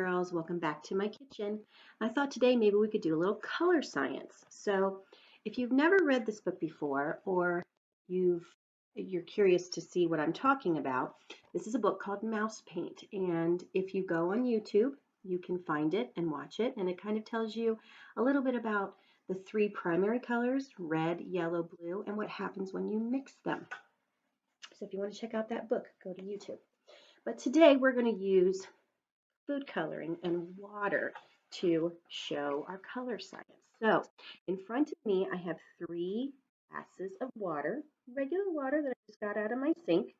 girls, welcome back to my kitchen. I thought today maybe we could do a little color science. So if you've never read this book before or you're curious to see what I'm talking about, this is a book called Mouse Paint. And if you go on YouTube, you can find it and watch it. And it kind of tells you a little bit about the three primary colors, red, yellow, blue, and what happens when you mix them. So if you want to check out that book, go to YouTube. But today we're going to use food coloring and water to show our color science. So in front of me, I have 3 glasses of water, regular water that I just got out of my sink.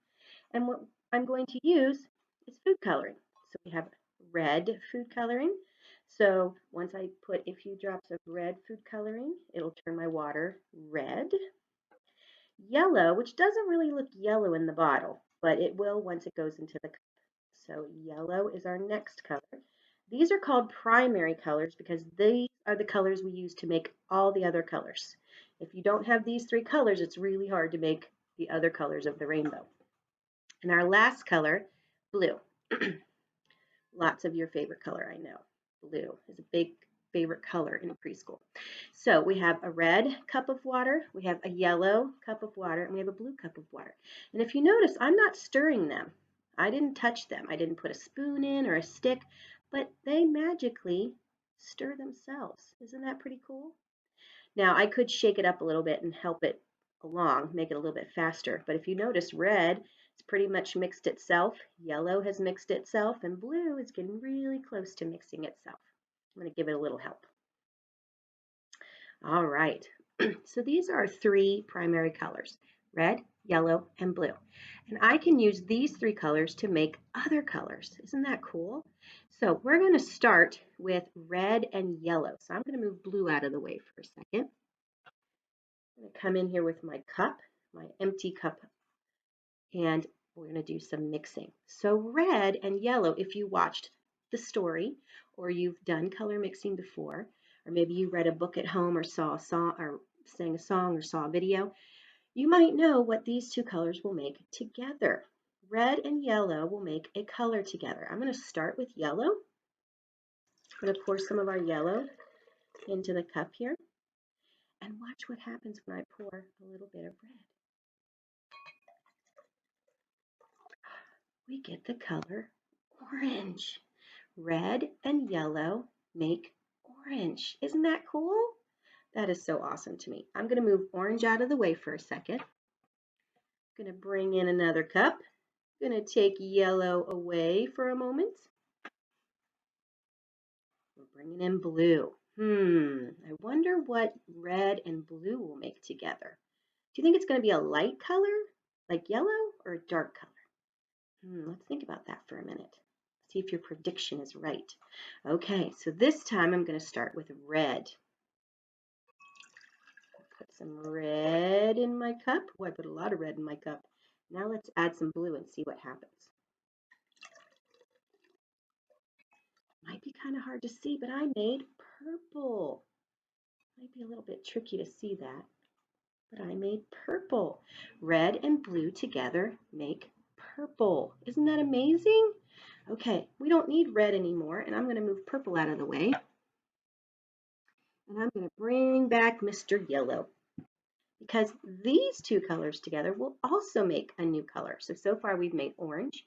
And what I'm going to use is food coloring. So we have red food coloring. So once I put a few drops of red food coloring, it'll turn my water red. Yellow, which doesn't really look yellow in the bottle, but it will once it goes into the cup. So yellow is our next color. These are called primary colors because these are the colors we use to make all the other colors. If you don't have these 3 colors, it's really hard to make the other colors of the rainbow. And our last color, blue. Lots of your favorite color, I know. Blue is a big favorite color in preschool. So we have a red cup of water, we have a yellow cup of water, and we have a blue cup of water. And if you notice, I'm not stirring them. I didn't touch them. I didn't put a spoon in or a stick, but they magically stir themselves. Isn't that pretty cool? Now, I could shake it up a little bit and help it along, make it a little bit faster. But if you notice, red has pretty much mixed itself, yellow has mixed itself, and blue is getting really close to mixing itself. I'm going to give it a little help. All right, so these are our 3 primary colors, red, yellow, and blue. And I can use these 3 colors to make other colors. Isn't that cool? So we're going to start with red and yellow. So I'm going to move blue out of the way for a second. I'm going to come in here with my cup, my empty cup, and we're going to do some mixing. So red and yellow, if you watched the story or you've done color mixing before, or maybe you read a book at home or saw a song or sang a song or saw a video, you might know what these 2 colors will make together. Red and yellow will make a color together. I'm going to start with yellow. I'm going to pour some of our yellow into the cup here. And watch what happens when I pour a little bit of red. We get the color orange. Red and yellow make orange. Isn't that cool? That is so awesome to me. I'm going to move orange out of the way for a second. I'm going to bring in another cup. I'm going to take yellow away for a moment. We're bringing in blue. I wonder what red and blue will make together. Do you think it's going to be a light color, like yellow, or a dark color? Let's think about that for a minute. See if your prediction is right. Okay, so this time I'm going to start with red. Put some red in my cup. Oh, I put a lot of red in my cup. Now let's add some blue and see what happens. Might be kind of hard to see, but I made purple. Might be a little bit tricky to see that, but I made purple. Red and blue together make purple. Isn't that amazing? Okay, we don't need red anymore, and I'm going to move purple out of the way. And I'm going to bring back Mr. Yellow because these 2 colors together will also make a new color. So far we've made orange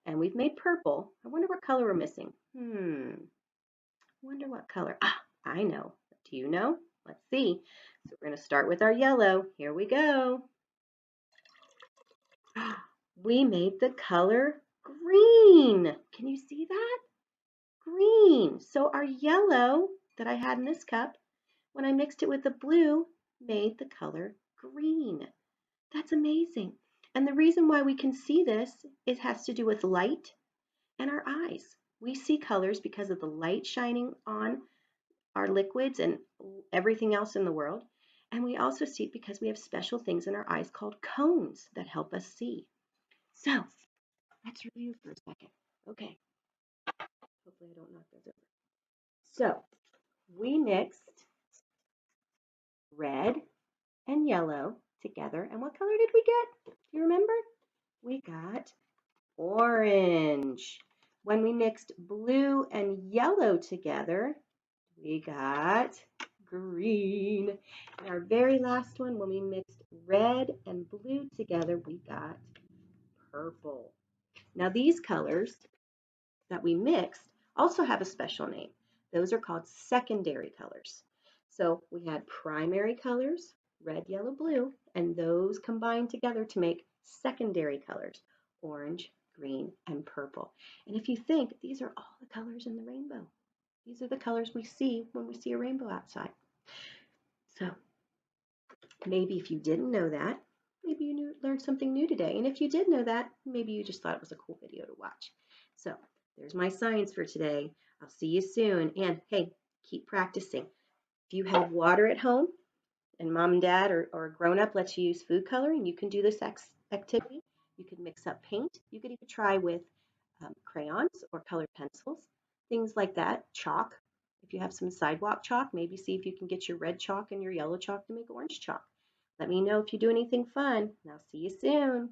and we've made purple. I wonder what color we're missing. Wonder what color. I know. Do you know? Let's see. So we're going to start with our yellow. Here we go. We made the color green. Can you see that? Green. So our yellow that I had in this cup, when I mixed it with the blue, made the color green. That's amazing. And the reason why we can see this, it has to do with light and our eyes. We see colors because of the light shining on our liquids and everything else in the world. And we also see it because we have special things in our eyes called cones that help us see. So let's review for a second. Okay. Hopefully I don't knock those over. So we mixed red and yellow together. And what color did we get? Do you remember? We got orange. When we mixed blue and yellow together, we got green. And our very last one, when we mixed red and blue together, we got purple. Now these colors that we mixed also have a special name. Those are called secondary colors. So we had primary colors, red, yellow, blue, and those combined together to make secondary colors, orange, green, and purple. And if you think, these are all the colors in the rainbow. These are the colors we see when we see a rainbow outside. So maybe if you didn't know that, maybe you learned something new today. And if you did know that, maybe you just thought it was a cool video to watch. So there's my science for today. I'll see you soon. And hey, keep practicing. If you have water at home and mom and dad or a grown up lets you use food coloring, you can do this activity. You can mix up paint. You could even try with crayons or colored pencils, things like that. Chalk. If you have some sidewalk chalk, maybe see if you can get your red chalk and your yellow chalk to make orange chalk. Let me know if you do anything fun, and I'll see you soon.